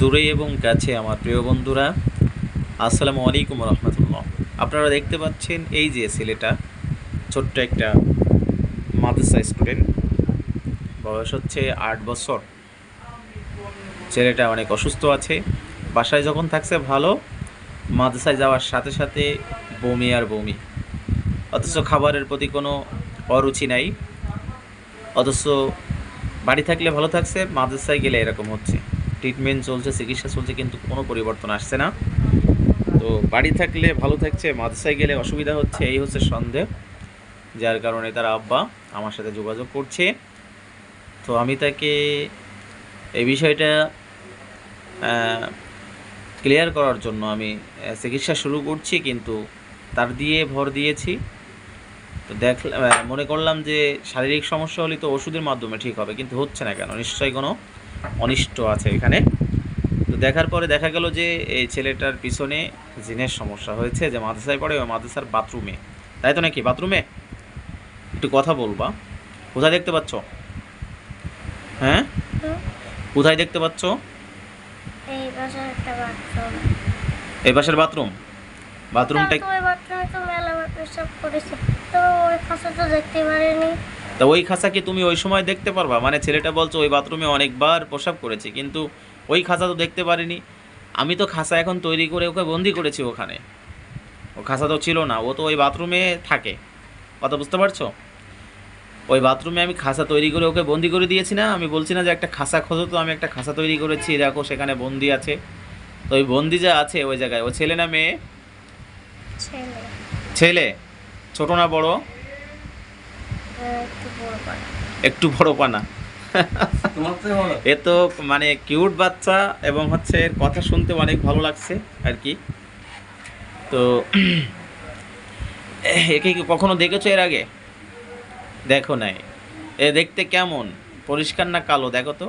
দূরে এবং কাছে আমার প্রিয় বন্ধুরা, আসসালামু আলাইকুম রহমতুল্লাহ। আপনারা দেখতে পাচ্ছেন এই যে ছেলেটা ছোট্ট একটা মাদ্রাসা স্টুডেন্ট, বয়স হচ্ছে 8 বছর। ছেলেটা অনেক অসুস্থ আছে, বাসায় যখন থাকছে ভালো, মাদ্রাসায় যাওয়ার সাথে সাথে বমি আর বমি, অথচ খাবারের প্রতি কোনো অরুচি নাই। অথচ বাড়ি থাকলে ভালো থাকছে, মাদ্রাসায় গেলে এরকম হচ্ছে। ট্রিটমেন্ট চলছে, চিকিৎসা চলছে, কিন্তু কোনো পরিবর্তন আসছে না। তো বাড়ি থাকলে ভালো থাকছে, মাদ্রাসায় গেলে অসুবিধা হচ্ছে, এই হচ্ছে সন্দেহ। যার কারণে তার আব্বা আমার সাথে যোগাযোগ করছে। তো আমি তাকে এই বিষয়টা ক্লিয়ার করার জন্য আমি চিকিৎসা শুরু করছি, কিন্তু তার দিয়ে ভর দিয়েছি। তো মনে করলাম যে শারীরিক সমস্যা হলে তো ওষুধের মাধ্যমে ঠিক হবে, কিন্তু হচ্ছে না কেন? নিশ্চয়ই কোনো অনিষ্ট আছে এখানে। তো দেখার পরে দেখা গেল যে এই ছেলেটার পিছনে জিনের সমস্যা হয়েছে, যে মাদ্রাসায় পড়ে, ওই মাদ্রাসার বাথরুমে। তাই তো নাকি? বাথরুমে একটু কথা বলবা। কোথায় দেখতে পাচ্ছ? হ্যাঁ, কোথায় দেখতে পাচ্ছ? এই পাশে একটা বাথরুম। এই পাশের বাথরুম। বাথরুমটা তো ওই বাথরুমে তো মেলাবার পেশাব করেছে, তো ওই খাঁচা তো দেখতে পারিনি। তা ওই খাঁচা কি তুমি ওই সময় দেখতে পারবা? মানে ছেলেটা বলছো ওই বাথরুমে অনেকবার প্রসাব করেছে, কিন্তু ওই খাঁচা তো দেখতে পারিনি। আমি তো খাঁচা এখন তৈরি করে ওকে বন্দি করেছি ওখানে। ও খাঁচা তো ছিল না, ও তো ওই বাথরুমে থাকে। কথা বুঝতে পারছো? ওই বাথরুমে আমি খাঁচা তৈরি করে ওকে বন্দি করে দিয়েছি না? আমি বলছি না যে একটা খাঁচা খোঁজো, তো আমি একটা খাঁচা তৈরি করেছি, দেখো সেখানে বন্দি আছে। তো ওই বন্দি যা আছে ওই জায়গায়, ও ছেলে না মেয়ে? ছেলে। ছেলে। ছোট না বড়? একটু বড় পাড়া। একটু বড় পানা। এ তো মানে কিউট বাচ্চা, এবং হচ্ছে এর কথা শুনতে অনেক ভালো লাগছে আর কি। তো একে কি কখনো দেখেছো এর আগে? দেখো নাই? এ দেখতে কেমন, পরিষ্কার না কালো? দেখো তো।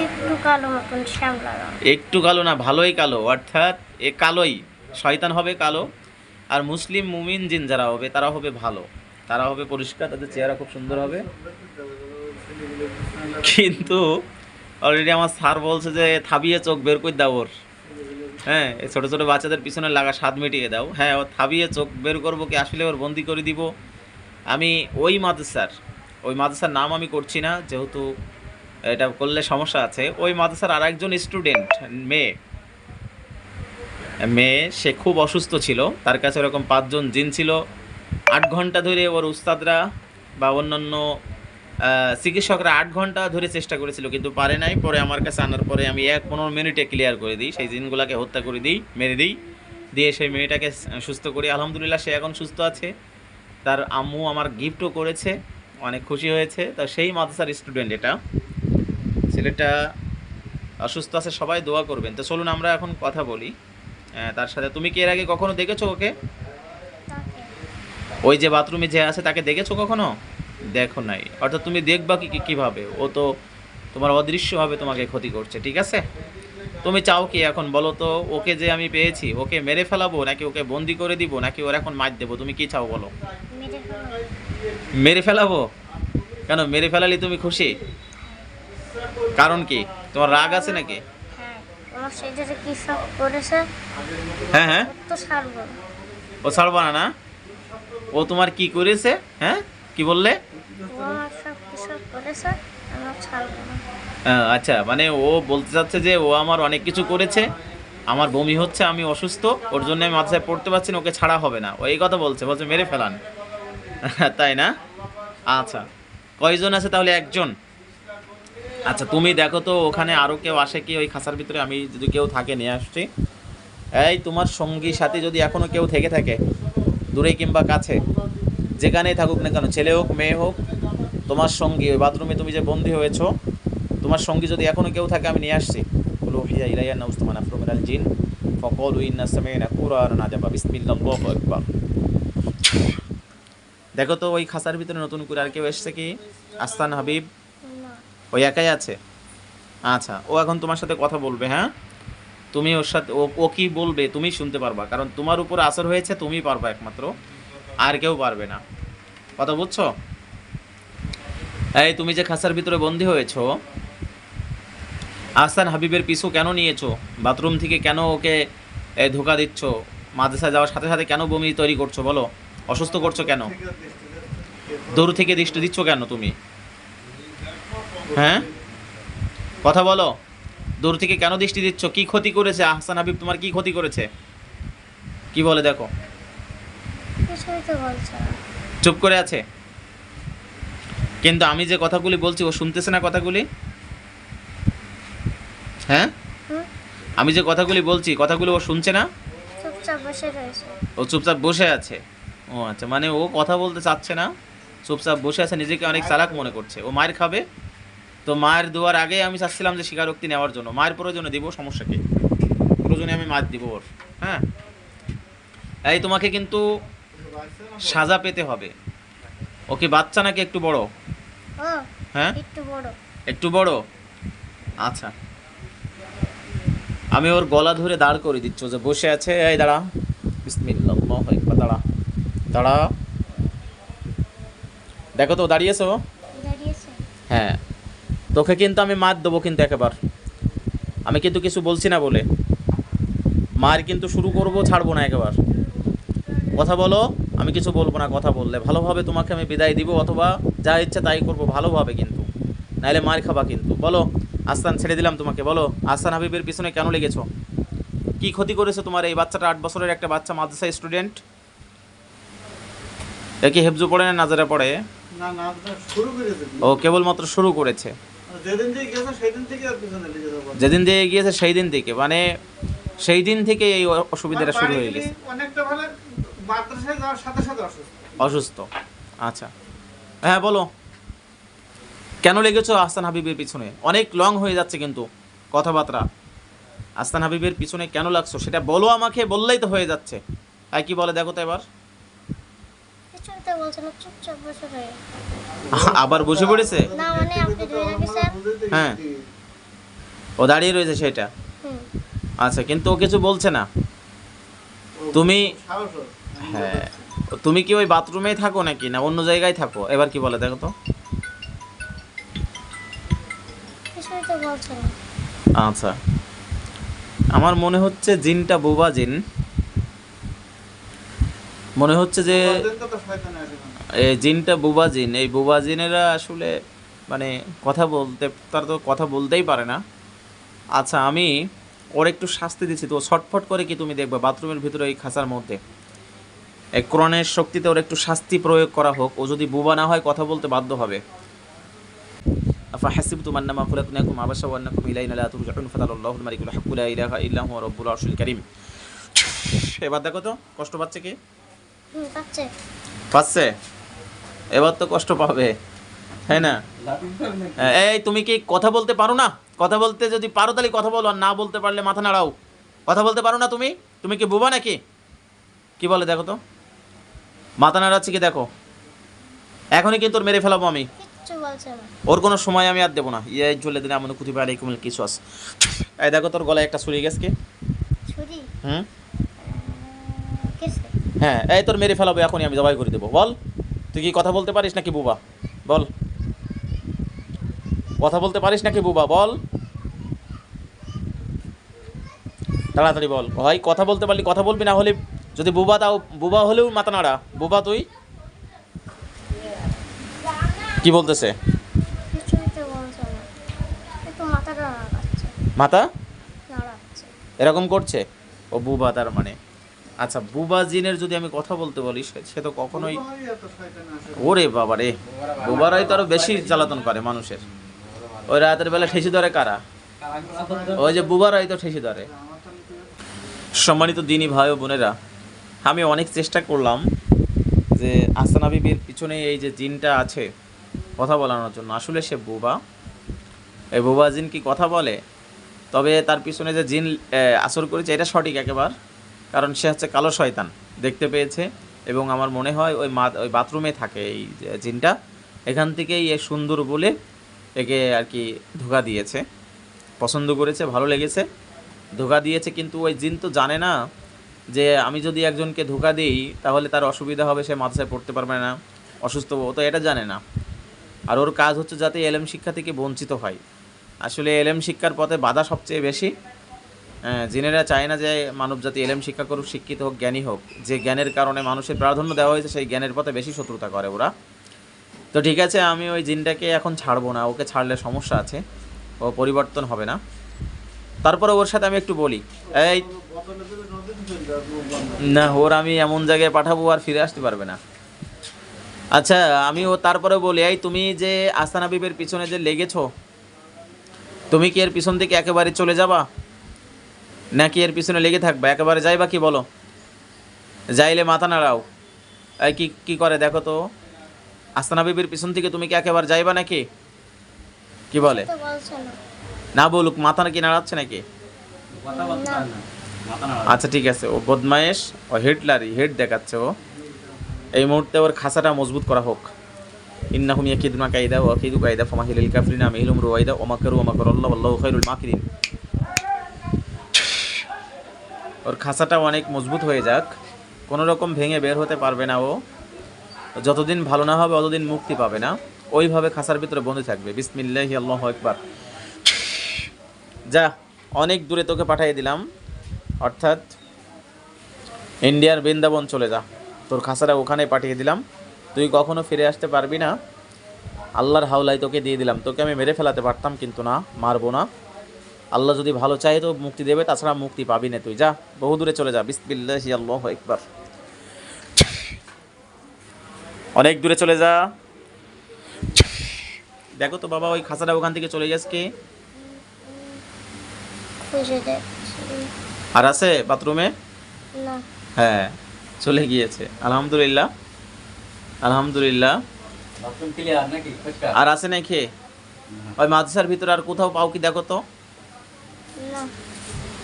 একটু কালো মতন শ্যামলা রং। একটু কালো না, ভালোই কালো, অর্থাৎ এ কালোই। শয়তান হবে কালো, আর মুসলিম মুমিন জিন যারা হবে তারা হবে ভালো, তারা হবে পরিষ্কার, তাদের চেহারা খুব সুন্দর হবে। কিন্তু অলরেডি আমার স্যার বলছে যে থাবিয়ে চোখ বের করে দাও ওর। হ্যাঁ, এই ছোটো ছোটো বাচ্চাদের পিছনে লাগা স্বাদ মিটিয়ে দাও। হ্যাঁ, ও থাবিয়ে চোখ বের করবো কি, আসলে ওর বন্দি করে দিব আমি। ওই মাদ্রাসার নাম আমি করছি না, যেহেতু এটা করলে সমস্যা আছে। ওই মাদ্রাসার আর একজন স্টুডেন্ট, মেয়ে মেয়ে সে খুব অসুস্থ ছিল, তার কাছে ওরকম 5 জন জিন ছিল। 8 ঘন্টা ধরে ওর উস্তাদরা বা অন্যান্য চিকিৎসকরা 8 ঘন্টা ধরে চেষ্টা করেছিল, কিন্তু পারে নাই। পরে আমার কাছে আনার পরে আমি 15 মিনিটে ক্লিয়ার করে দিই, সেই জিনগুলোকে হত্যা করে দিই, মেরে দিই, দিয়ে সেই মেয়েটাকে সুস্থ করি। আলহামদুলিল্লাহ সে এখন সুস্থ আছে। তার আম্মু আমার গিফটও করেছে, অনেক খুশি হয়েছে। তো সেই মাদ্রাসার স্টুডেন্ট এটা, ছেলেটা অসুস্থ আছে, সবাই দোয়া করবেন। তো চলুন আমরা এখন কথা বলি তার সাথে। তুমি কি এর আগে কখনো দেখেছো ওকে? তাকে ওই যে বাথরুমে যে আছে তাকে দেখেছো কখনো? দেখো নাই, অর্থাৎ তুমি দেখবা কিভাবে? ও তো তোমার অদৃশ্যভাবে তোমাকে ক্ষতি করছে, ঠিক আছে? তুমি চাও কি এখন বলো তো? ওকে যে আমি পেয়েছি, ওকে মেরে ফেলাবো, নাকি ওকে বন্দি করে দিব, নাকি ওর এখন মার দেবো? তুমি কি চাও বলো? মেরে ফেলো। মেরে ফেলাবো? কেন মেরে ফেলালে তুমি খুশি? কারণ কি, তোমার রাগ আছে নাকি? হ্যাঁ, আমার সেটা কি সব করেছে, হ্যাঁ হ্যাঁ, ওর তো ছাড়বো না। ও ছাড়বা না না? ও তোমার কি করেছে? হ্যাঁ, কি বললে? ও আমার সব কি সব করেছে, আমার ছাড়বো না। আচ্ছা, মানে ও বলতে চাচ্ছে যে ও আমার অনেক কিছু করেছে, আমার বমি হচ্ছে, আমি অসুস্থ, ওর জন্য আমি মাদ্রাসায় পড়তে পারছি না, ওকে ছাড়া হবে না, ও এই কথা বলছে, বলছে মেরে ফেলান। তাই না? আচ্ছা, কয়জন আছে তাহলে? একজন। আচ্ছা, তুমি দেখো তো ওখানে আরও কেউ আসে কি ওই খাঁচার ভিতরে? আমি যদি কেউ থাকে নিয়ে আসছি। এই তোমার সঙ্গী সাথী যদি এখনও কেউ থেকে থাকে, দূরে কিংবা কাছে, যেখানেই থাকুক না কেন, ছেলে হোক মেয়ে হোক, তোমার সঙ্গী ওই বাথরুমে তুমি যে বন্দি হয়েছো, তোমার সঙ্গী যদি এখনও কেউ থাকে, আমি নিয়ে আসছি। বলো হিয়া ইলাইয়া নাউস্তামান আফরুমিনাল জিন ফকলু ইন্না সামিনা কুরআনান আজাবা বিসমিল্লাহিল্লাহু আকবার। দেখো তো ওই খাঁচার ভিতরে নতুন করে আর কেউ এসছে কি? আস্তান হাবিব না, ওই একাই আছে? আচ্ছা, ও এখন তোমার সাথে কথা বলবে। হ্যাঁ, তুমি ওর সাথে, ও কি বলবে তুমি শুনতে পারবা, কারণ তোমার উপর আসর হয়েছে, তুমি পারবা একমাত্র, আর কেউ পারবে না। কথা বুঝছো? এই তুমি যে খাঁচার ভিতরে বন্দি হয়েছো, আহসান হাবিবের পিছু কেন নিয়েছো? বাথরুম থেকে কেন ওকে ধোকা দিচ্ছ? মাদ্রাসায় যাওয়ার সাথে সাথে কেন বমি তৈরি করছো বলো? অসুস্থ করছো কেন? দূর থেকে দৃষ্টি দিচ্ছ কেন তুমি? হ্যাঁ, কথা বলো। দূর থেকে কেন দৃষ্টি দিচ্ছ? কি ক্ষতি করেছে আহসান হাবিব? তোমার কি ক্ষতি করেছে? কি বলে দেখো। কিছুই তো বলছে না। চুপ করে আছে, কিন্তু আমি যে কথাগুলি বলছি ও শুনতেছে না কথাগুলি। হ্যাঁ, হুম, আমি যে কথাগুলি বলছি কথাগুলো ও শুনছে না। চুপচাপ বসে রয়েছে। ও চুপচাপ বসে আছে। ও আচ্ছা, মানে ও কথা বলতে চাচ্ছে না, চুপচাপ বসে আছে, নিজেকে অনেক চালাক মনে করছে। ও মায়ের খাবে, তো মায়ের দেওয়ার আগে আমি চাচ্ছিলাম যে স্বীকারোক্তি নেওয়ার জন্য। মায়ের প্রয়োজনে দিব, সমস্যা কি? প্রয়োজনে আমি মার দিব ওর। হ্যাঁ, এই তোমাকে কিন্তু সাজা পেতে হবে। ও কি বাচ্চা নাকি একটু বড়? ও হ্যাঁ, একটু বড়। একটু বড়। আচ্ছা, আমি ওর গলা ধরে দাঁড় করে দিচ্ছ যে বসে আছে। এই দাঁড়া, বিসমিল্লাহ, আল্লাহু আকবার, দাঁড়া দাঁড়া। দেখো তো দাঁড়িয়েছো? দাঁড়িয়েছে। হ্যাঁ, তোকে কিন্তু আমি মার দেবো কিন্তু একেবার। আমি কিন্তু কিছু বলছি না বলে মার কিন্তু শুরু করব, ছাড়বো না একেবার। কথা বলো, আমি কিছু বলবো না। কথা বললে ভালোভাবে তোমাকে আমি বিদায় দিব, অথবা যা ইচ্ছা তাই করবো ভালোভাবে, কিন্তু নাইলে মার খাবা কিন্তু। বলো, আস্তান ছেড়ে দিলাম তোমাকে। বলো, আহসান হাবিবের পিছনে কেন লেগেছো? কি ক্ষতি করেছে তোমার এই বাচ্চাটা? 8 বছরের একটা বাচ্চা, মাদ্রাসা স্টুডেন্ট। একে হেফজু পড়ে না নাজারা পড়ে? না না, শুরু করেছে। ও কেবলমাত্র শুরু করেছে। যেদিন থেকে গেছে সেই দিন থেকে আর পিছনে লেগে যাবো। যেদিন দিয়ে গিয়েছে সেই দিন থেকে, মানে সেই দিন থেকে এই অসুবিধাটা শুরু হয়ে গেছে। অনেকটা ভালো, মাদ্রাসায় যাওয়ার সাথে সাথে অসুস্থ। অসুস্থ, আচ্ছা। হ্যাঁ বলো, কেন লেগেছো আহসান হাবিবের পিছনে? অনেক লং হয়ে যাচ্ছে কিন্তু কথাবার্তা। আহসান হাবিবের পিছনে কেন লাগছো সেটা বলো আমাকে, বললেই তো হয়ে যাচ্ছে। আর কি বলে দেখো তো এবার। কিছুই তো বলছে না, চুপচাপ বসে রয়েছে। আবার বসে পড়েছে? না মানে আপনি ধরে রেখেছেন। হ্যাঁ, ও দাঁড়িয়ে রয়েছে সেটা। হুম, আচ্ছা, কিন্তু ও কিছু বলছে না। তুমি- সাহস ওর। হ্যাঁ, তুমি কি ওই বাথরুমেই থাকো নাকি না অন্য জায়গায় থাকো? এবার কি বলে দেখো তো। কিছুই তো বলছে না। আচ্ছা, আমার মনে হচ্ছে জিনটা বোবা জিন। মনে হচ্ছে যে ওদের তো শয়তান আছে না। এই জিনটা বোবা জিন। এই বোবা জিনেরা আসলে মানে কথা বলতে, তার তো কথা বলতেই পারে না। আচ্ছা, আমি ওর একটু শাস্তি দিচ্ছি, তো ও ছটফট করে কি তুমি দেখবে বাথরুমের ভিতরে এই খাঁচার মধ্যে। এই কোরআনের শক্তিতে ওর একটু শাস্তি প্রয়োগ করা হোক। ও যদি বোবা না হয় কথা বলতে বাধ্য হবে। আফাহাসিবতুম আন্নামা খালাকনাকুম আবাসা ওয়া আন্নাকুম ইলাইনা লা তুরজাউন ফাতাল্লাহুল মালিকুল হাক্কু লা ইলাহা ইল্লা হুয়া রাব্বুল আরশিল কারীম। এবার দেখো তো কষ্ট পাচ্ছে কি? হুম, পাচ্ছে। পাচ্ছে? এবার তো কষ্ট পাবে, তাই না? এই তুমি কি কথা বলতে পারো না? কথা বলতে যদি পারো তাহলে কথা বলো, আর না বলতে পারলে মাথা নাড়াও। কথা বলতে পারো না তুমি? তুমি কি বোবা নাকি? কি বলে দেখো তো, মাথা নাড়াচ্ছে কি দেখো। এখনই কিন্তু ওর মেরে ফেলাবো আমি। কিচ্ছু বলছে না। ওর কোনো সময় আমি আর দেবো না। ইয়ে চলে দিন আমাদের কুতিবা আলাইকুমুল কিসাস। এই দেখো তোর গলায় একটা ছুরি গেছে কি? ছুরি? হুম, কিসে? হ্যাঁ, এই তোর মেরে ফেলাবো এখনই, আমি জবাই করে দেবো। বল, তুই কি কথা বলতে পারিস নাকি বুবা? বল, কথা বলতে পারিস নাকি বুবা? বল তাড়াতাড়ি বল ভাই। কথা বলতে পারলি কথা বলবি, না হলে যদি বুবা, তাও বুবা হলেও মাথা নাড়া। বুবা তুই? কি বলতেছে? কিছুই তো বলছে না। একটু মাথাটা নাড়াচ্ছে। মাথা নাড়াচ্ছে। এরকম করছে? ও বুবা তার মানে। আচ্ছা, বুবা জিনের যদি আমি কথা বলতে বলি, সে তো কখনোই। ওই এত শয়তান আছে। ওরে বাবা রে, বুবারাই তো আরো বেশি জ্বালাতন করে মানুষের। ওই রাতের বেলা ঠেসি ধরে কারা? ওই যে বুবারাই তো ঠেসি ধরে। সম্মানিত দিনী ভাই ও বোনেরা, আমি অনেক চেষ্টা করলাম যে আহসান হাবিবের পিছনে এই যে জিনটা আছে কথা বলানোর জন্য। আসলে সে বোবা। এই বোবা জিন কি কথা বলে? তবে তার পিছনে যে জিন আসর করেছে এটা সঠিক একেবারে, কারণ সে হচ্ছে কালো শয়তান দেখতে পেয়েছে, এবং আমার মনে হয় ওই বাথরুমে থাকে এই যে জিনটা। এখান থেকেই এ সুন্দর বলে একে আর কি ধোকা দিয়েছে, পছন্দ করেছে, ভালো লেগেছে, ধোকা দিয়েছে। কিন্তু ওই জিন তো জানে না যে আমি যদি একজনকে ধোকা দিই তাহলে তার অসুবিধা হবে, সে মাদ্রাসায় পড়তে পারবে না, অসুস্থ, ও তো এটা জানে না। আর ওর কাজ হচ্ছে যাতে এলেম শিক্ষা থেকে বঞ্চিত হয়। আসলে এলেম শিক্ষার পথে বাধা সবচেয়ে বেশি। জিনেরা চায় না যে মানবজাতি এলেম শিক্ষা করুক, শিক্ষিত হোক, জ্ঞানী হোক। যে জ্ঞানের কারণে মানুষের প্রাধান্য দেওয়া হয়েছে সেই জ্ঞানের পথে বেশি শত্রুতা করে ওরা। তো ঠিক আছে, আমি ওই জিনটাকে এখন ছাড়বো না, ওকে ছাড়লে সমস্যা আছে, ও পরিবর্তন হবে না। তারপরে ওর সাথে আমি একটু বলি, এই বদলে দিলে নদীতে চলে যাবে। না, ওর আমি এমন জায়গায় পাঠাবো আর ফিরে আসতে পারবে না। আচ্ছা, আমি ও তারপরে বলি, এই তুমি যে আস্তানা বিবের পিছনে যে লেগেছো, তুমি কি এর পিছন থেকে একেবারে চলে যাবা, নাকি এর পিছনে লেগে থাকবা? একেবারে যাইবা কি বলো? যাইলে মাথা নাড়াও। এই কি কি করে দেখো তো, আস্তানা বিবির পিছন থেকে তুমি কি একেবারে যাইবা নাকি? কি বলে? তো বলছে না। না বলুক, মাথা নাকি নাড়াচ্ছে নাকি? আচ্ছা ঠিক আছে, ও বদমায়েশ, ও হিটলারি, হিট দেখাচ্ছে ও। এই মুহূর্তে ওর খাসাটা মজবুত করা হোক। ইন্নাহুম ইয়াকিদুনা কাইদা ওয়া আকিদু কাইদা ফামাহিলিল কাফিরিনা আমহিলুম রুওয়াইদা ওয়া মাকারু ওয়া মাকারাল্লাহু ওয়াল্লাহু খায়রুল মাকিরিন। ওর খাসাটা অনেক মজবুত হয়ে যাক, কোনো রকম ভেঙে বের হতে পারবে না ও। যতদিন ভালো না হবে ততদিন মুক্তি পাবে না, ওইভাবে খাসার ভিতরে বন্দি থাকবে। বিসমিল্লাহি আল্লাহু আকবার। যা, অনেক দূরে তোকে পাঠিয়ে দিলাম, অর্থাৎ ইন্ডিয়ার বৃন্দাবন চলে যা। তোর খাসাটা ওখানে পাঠিয়ে দিলাম, তুই কখনো ফিরে আসতে পারবি না। আল্লাহর হাওলায় তোকে দিয়ে দিলাম। তোকে আমি মেরে ফেলাতে পারতাম, কিন্তু না, মারবো না। আল্লাহ যদি ভালো চায় তো মুক্তি দেবে, তাছাড়া মুক্তি পাবি না তুই। যা, বহু দূরে চলে যা। বিসমিল্লাহি আল্লাহু আকবার। অনেক দূরে চলে যা। দেখো তো বাবা, ওই খাসাটা ওখান থেকে চলে গেছে কে? খুঁজে দেখছি। আর আছে বাথরুমে? না। হ্যাঁ, চলে গিয়েছে। আলহামদুলিল্লাহ, আলহামদুলিল্লাহ। আর আছে নাকি ওই মাদ্রাসার ভিতরে? আর কোথাও পাও কি দেখো তো? না।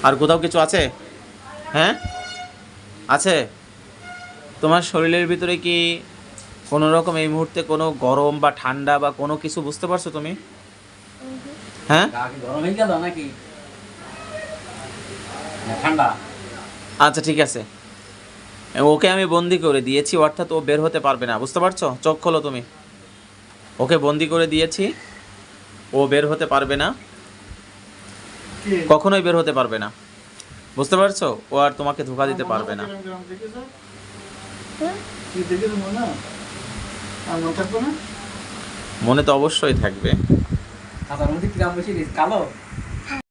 আর কোথাও কিছু আছে? হ্যাঁ আছে। তোমার শরীরের ভিতরে কি কোনো রকম এই মুহূর্তে কোনো গরম বা ঠান্ডা বা কোনো কিছু বুঝতে পারছো তুমি? হ্যাঁ, আচ্ছা ঠিক আছে, ওকে আমি বন্দি করে দিয়েছি, অর্থাৎ ও বের হতে পারবে না। বুঝতে পারছো? চোখ খোলো তুমি। ওকে বন্দি করে দিয়েছি, ও বের হতে পারবে না, কে? কখনোই বের হতে পারবে না। বুঝতে পারছো? ও আর তোমাকে ধোঁকা দিতে পারবে না। দেখেছো? হুম? কি দেখেছো মনে? আর মনে থাকবে না? মনে তো অবশ্যই থাকবে। কালো